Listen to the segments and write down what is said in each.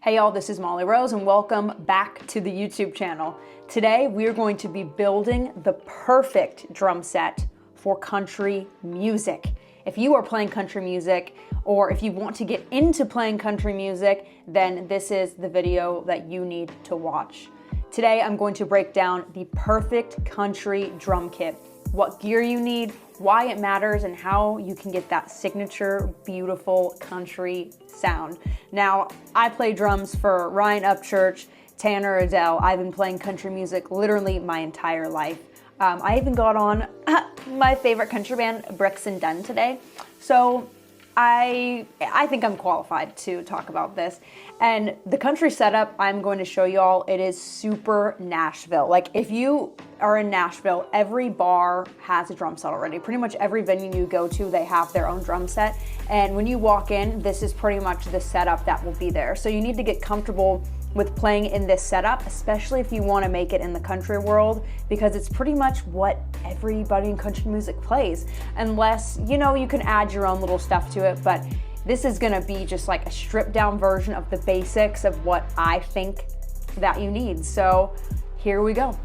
Hey y'all, this is Molly Rose and welcome back to the YouTube channel. Today we are going to be building the perfect drum set for country music. If you are playing country music or if you want to get into playing country music, then this is the video that you need to watch. Today I'm going to break down the perfect country drum kit, what gear you need, why it matters, and how you can get that signature, beautiful country sound. Now, I play drums for Ryan Upchurch, Tanner Adele. I've been playing country music literally my entire life. I even got on my favorite country band, Bricks and Dunn, today. So I think I'm qualified to talk about this. And the country setup I'm going to show y'all, it is super Nashville. Like if you are in Nashville, every bar has a drum set already. Pretty much every venue you go to, they have their own drum set. And when you walk in, this is pretty much the setup that will be there. So you need to get comfortable with playing in this setup, especially if you want to make it in the country world, because it's pretty much what everybody in country music plays, unless, you know, you can add your own little stuff to it, but this is gonna be just like a stripped down version of the basics of what I think that you need. So here we go.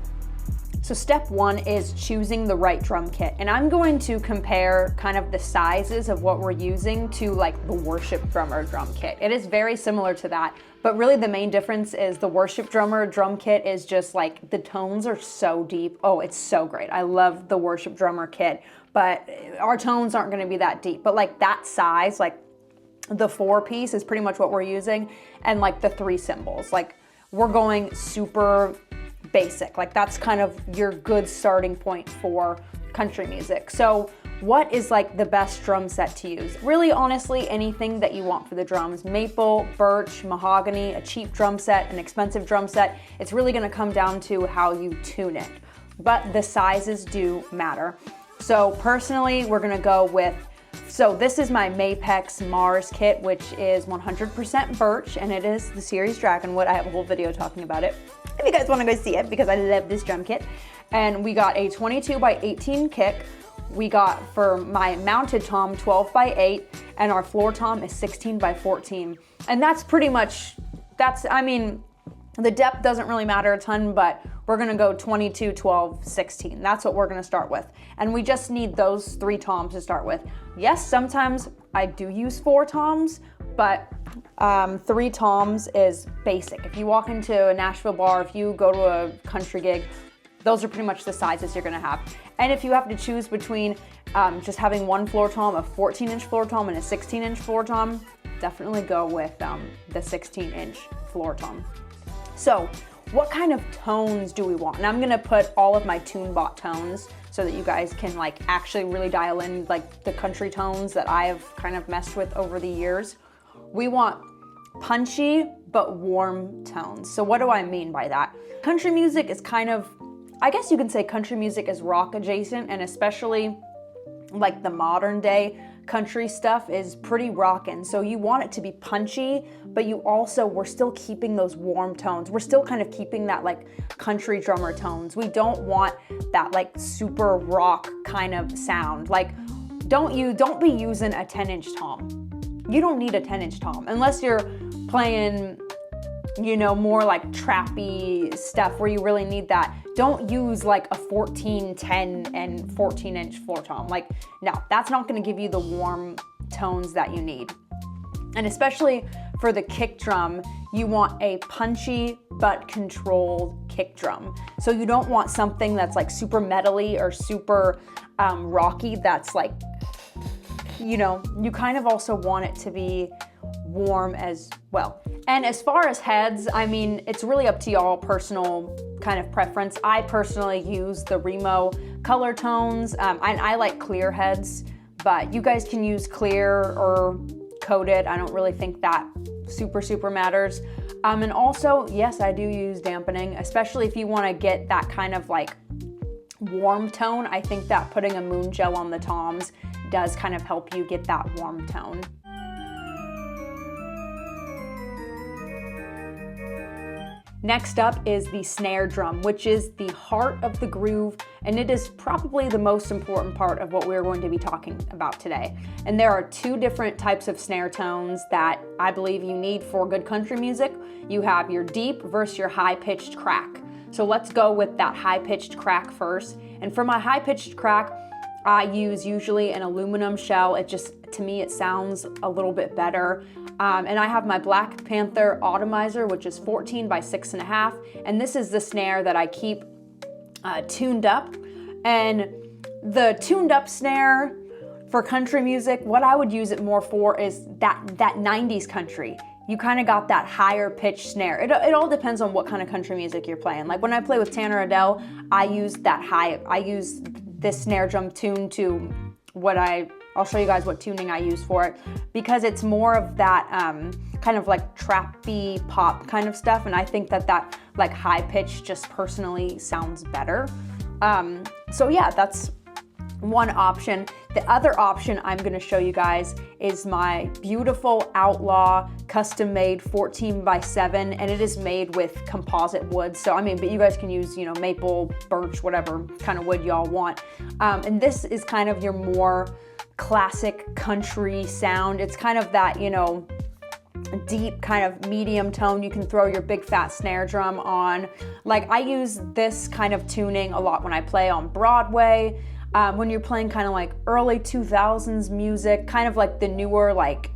So step one is choosing the right drum kit. And I'm going to compare kind of the sizes of what we're using to like the worship drummer drum kit. It is very similar to that, but really the main difference is the worship drummer drum kit is just like, the tones are so deep. Oh, it's so great. I love the worship drummer kit, but our tones aren't gonna be that deep. But like that size, like the 4-piece is pretty much what we're using, and like the 3 cymbals. Like we're going super basic. Like that's kind of your good starting point for country music. So what is like the best drum set to use? Really, honestly, anything that you want for the drums. Maple, birch, mahogany, a cheap drum set, an expensive drum set. It's really gonna come down to how you tune it. But the sizes do matter. So personally, we're gonna go with, so this is my Mapex Mars kit, which is 100% birch, and it is the series Dragonwood. I have a whole video talking about it if you guys want to go see it, because I love this drum kit. And we got a 22 by 18 kick. We got, for my mounted tom, 12 by 8, and our floor tom is 16 by 14. And that's pretty much, I mean, the depth doesn't really matter a ton, but we're gonna go 22, 12, 16. That's what we're gonna start with. And we just need those 3 toms to start with. Yes, sometimes I do use 4 toms, but 3 toms is basic. If you walk into a Nashville bar, if you go to a country gig, those are pretty much the sizes you're gonna have. And if you have to choose between just having one floor tom, a 14-inch floor tom, and a 16-inch floor tom, definitely go with the 16-inch floor tom. So what kind of tones do we want? And I'm gonna put all of my TuneBot tones so that you guys can like actually really dial in like the country tones that I have kind of messed with over the years. We want punchy but warm tones. So what do I mean by that? Country music is kind of, I guess you can say country music is rock adjacent, and especially like the modern day country stuff is pretty rockin'. So you want it to be punchy, but we're still keeping those warm tones. We're still kind of keeping that like country drummer tones. We don't want that like super rock kind of sound. Like don't be using a 10-inch tom. You don't need a 10-inch tom unless you're playing, you know, more like trappy stuff where you really need that. Don't use like a 14, 10, and 14-inch floor tom. Like, no, that's not gonna give you the warm tones that you need. And especially for the kick drum, you want a punchy but controlled kick drum. So you don't want something that's like super metally or super rocky that's like, you know, you kind of also want it to be warm as well. And as far as heads, I mean, it's really up to y'all personal kind of preference. I personally use the Remo color tones, and I like clear heads, but you guys can use clear or coated. I don't really think that super matters. And also, yes, I do use dampening, especially if you want to get that kind of like warm tone. I think that putting a moon gel on the toms does kind of help you get that warm tone. Next up is the snare drum, which is the heart of the groove, and it is probably the most important part of what we're going to be talking about today. And there are two different types of snare tones that I believe you need for good country music. You have your deep versus your high-pitched crack. So let's go with that high-pitched crack first. And for my high-pitched crack, I use usually an aluminum shell. It just, to me, it sounds a little bit better. And I have my Black Panther atomizer, which is 14 by 6.5. And this is the snare that I keep tuned up. And the tuned up snare for country music, what I would use it more for is that 90s country. You kind of got that higher pitched snare. It all depends on what kind of country music you're playing. Like when I play with Tanner Adele, I use this snare drum tuned to I'll show you guys what tuning I use for it, because it's more of that kind of like trappy pop kind of stuff, and I think that like high pitch just personally sounds better. So yeah, that's one option. The other option I'm gonna show you guys is my beautiful Outlaw custom made 14 by 7, and it is made with composite wood. So I mean, but you guys can use, you know, maple, birch, whatever kind of wood y'all want. And this is kind of your more classic country sound. It's kind of that, you know, deep kind of medium tone. You can throw your big fat snare drum on. Like I use this kind of tuning a lot when I play on Broadway. When you're playing kind of like early 2000s music, kind of like the newer like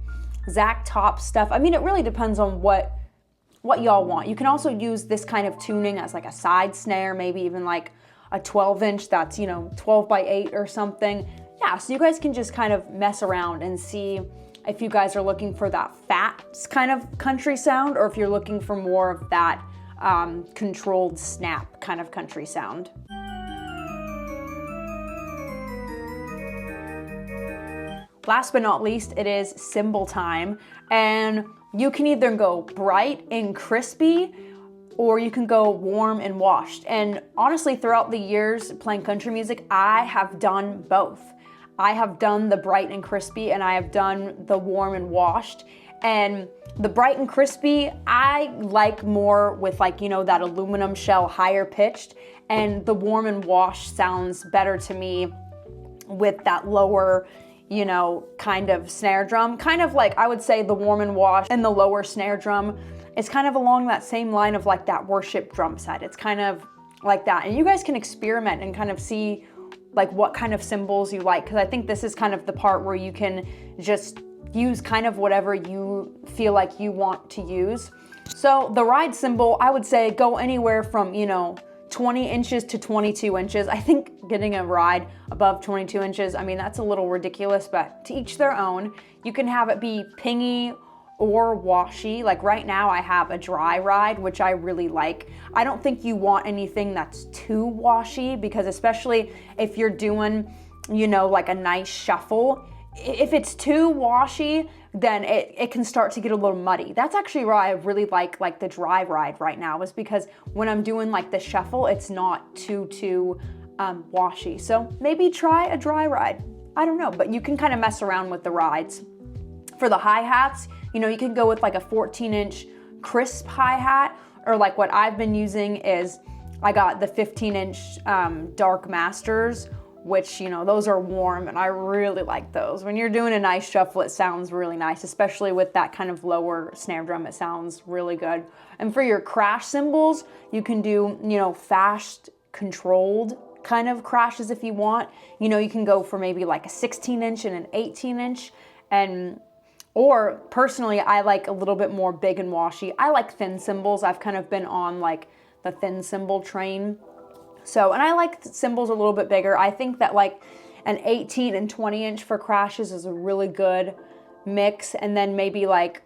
Zach Top stuff. I mean, it really depends on what y'all want. You can also use this kind of tuning as like a side snare, maybe even like a 12-inch that's, you know, 12 by 8 or something. Yeah, so you guys can just kind of mess around and see if you guys are looking for that fat kind of country sound, or if you're looking for more of that controlled snap kind of country sound. Last but not least, it is cymbal time, and you can either go bright and crispy, or you can go warm and washed. And honestly, throughout the years playing country music, I have done both. I have done the bright and crispy, and I have done the warm and washed. And the bright and crispy, I like more with like, you know, that aluminum shell higher pitched, and the warm and washed sounds better to me with that lower, you know, kind of snare drum. Kind of like, I would say the warm and wash and the lower snare drum is kind of along that same line of like that worship drum set. It's kind of like that. And you guys can experiment and kind of see like what kind of cymbals you like, because I think this is kind of the part where you can just use kind of whatever you feel like you want to use. So the ride cymbal, I would say go anywhere from, you know, 20 inches to 22 inches. I think getting a ride above 22 inches, I mean, that's a little ridiculous, but to each their own. You can have it be pingy or washy. Like right now I have a dry ride, which I really like. I don't think you want anything that's too washy, because especially if you're doing, you know, like a nice shuffle, if it's too washy, then it can start to get a little muddy. That's actually why I really like the dry ride right now, is because when I'm doing like the shuffle, it's not too washy. So maybe try a dry ride. I don't know, but you can kind of mess around with the rides. For the hi-hats, you know, you can go with like a 14-inch crisp hi-hat, or like what I've been using is I got the 15-inch Dark Masters, which, you know, those are warm, and I really like those. When you're doing a nice shuffle, it sounds really nice, especially with that kind of lower snare drum. It sounds really good. And for your crash cymbals, you can do, you know, fast controlled kind of crashes if you want. You know, you can go for maybe like a 16-inch and an 18-inch, or personally, I like a little bit more big and washy. I like thin cymbals. I've kind of been on like the thin cymbal train. So, and I like cymbals a little bit bigger. I think that like an 18 and 20-inch for crashes is a really good mix. And then maybe like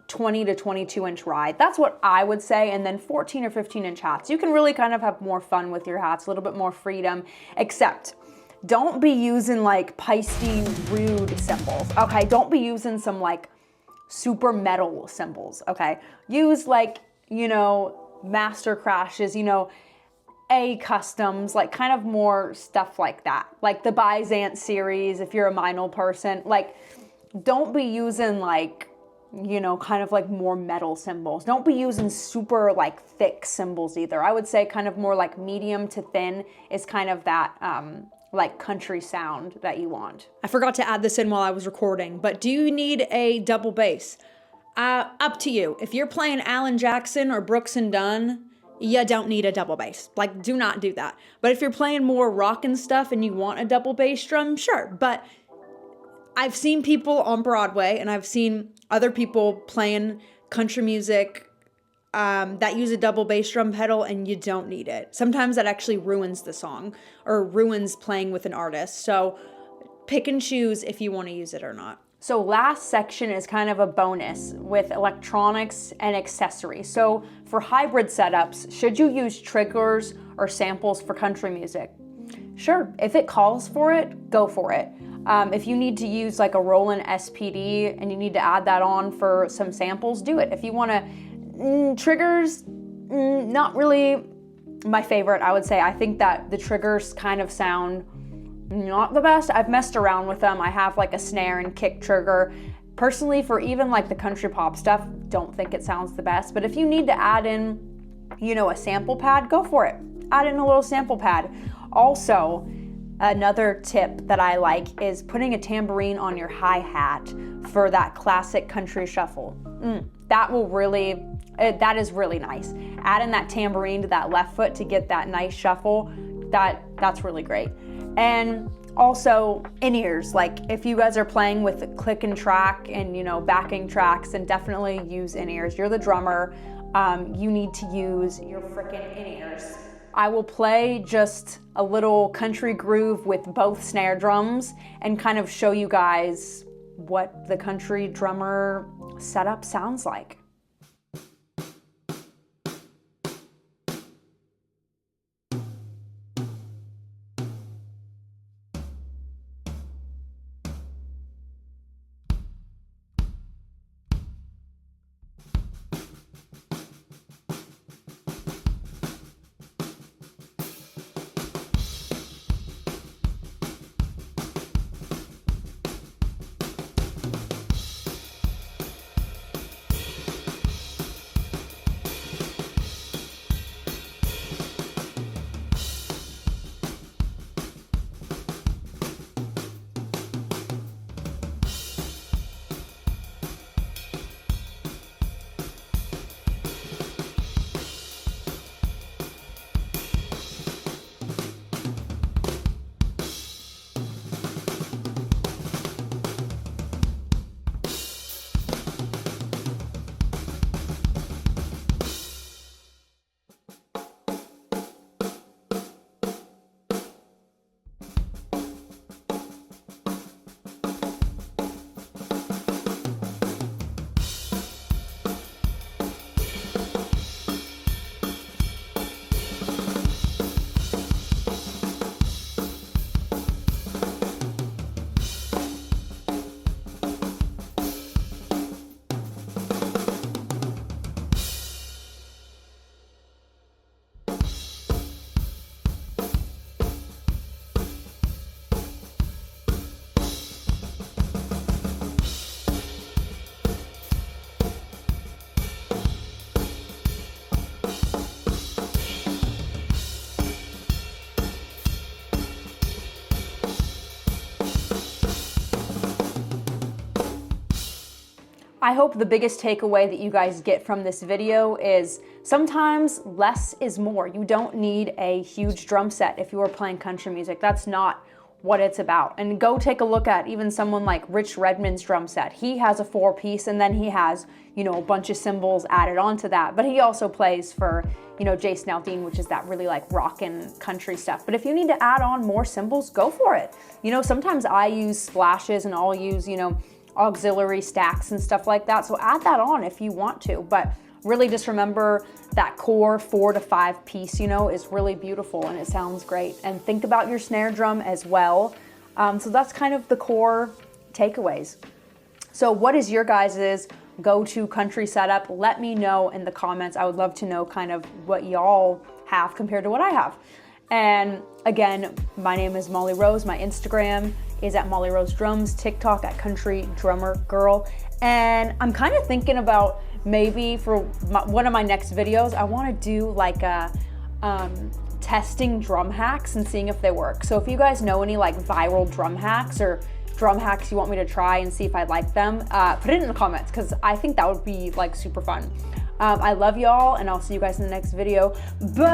20 to 22-inch ride. That's what I would say. And then 14 or 15-inch hats. You can really kind of have more fun with your hats, a little bit more freedom, except don't be using like Paiste rude cymbals, okay? Don't be using some like super metal cymbals, okay? Use like, you know, master crashes, you know, A customs, like kind of more stuff like that. Like the Byzant series, if you're a vinyl person, like don't be using like you know, kind of like more metal cymbals. Don't be using super like thick cymbals either. I would say kind of more like medium to thin is kind of that like country sound that you want. I forgot to add this in while I was recording, but do you need a double bass? Up to you. If you're playing Alan Jackson or Brooks and Dunn, you don't need a double bass. Like, do not do that. But if you're playing more rock and stuff and you want a double bass drum, sure. But I've seen people on Broadway and I've seen other people playing country music that use a double bass drum pedal, and you don't need it. Sometimes that actually ruins the song or ruins playing with an artist. So pick and choose if you want to use it or not. So last section is kind of a bonus with electronics and accessories. So for hybrid setups, should you use triggers or samples for country music? Sure, if it calls for it, go for it. If you need to use like a Roland SPD and you need to add that on for some samples, do it. If you want to, triggers, not really my favorite, I would say. I think that the triggers kind of sound not the best. I've messed around with them. I have like a snare and kick trigger. Personally, for even like the country pop stuff, don't think it sounds the best. But if you need to add in, you know, a sample pad, go for it. Add in a little sample pad. Also, another tip that I like is putting a tambourine on your hi-hat for that classic country shuffle. That will really, that is really nice. Add in that tambourine to that left foot to get that nice shuffle. That's really great. And also in-ears, like if you guys are playing with a click and track and, you know, backing tracks, then definitely use in-ears. You're the drummer, you need to use your freaking in-ears. I will play just a little country groove with both snare drums and kind of show you guys what the country drummer setup sounds like. I hope the biggest takeaway that you guys get from this video is sometimes less is more. You don't need a huge drum set if you are playing country music. That's not what it's about. And go take a look at even someone like Rich Redmond's drum set. He has a 4-piece and then he has, you know, a bunch of cymbals added onto that. But he also plays for, you know, Jason Aldean, which is that really like rockin' country stuff. But if you need to add on more cymbals, go for it. You know, sometimes I use splashes and I'll use, you know, auxiliary stacks and stuff like that. So add that on if you want to, but really just remember that core 4 to 5 piece, you know, is really beautiful and it sounds great. And think about your snare drum as well. So that's kind of the core takeaways. So what is your guys's go-to country setup? Let me know in the comments. I would love to know kind of what y'all have compared to what I have. And again, my name is Molly Rose. My Instagram is at Molly Rose Drums, TikTok at Country Drummer Girl. And I'm kind of thinking about maybe for one of my next videos, I want to do like a testing drum hacks and seeing if they work. So if you guys know any like viral drum hacks or drum hacks you want me to try and see if I like them, put it in the comments because I think that would be like super fun. I love y'all, and I'll see you guys in the next video. Bye.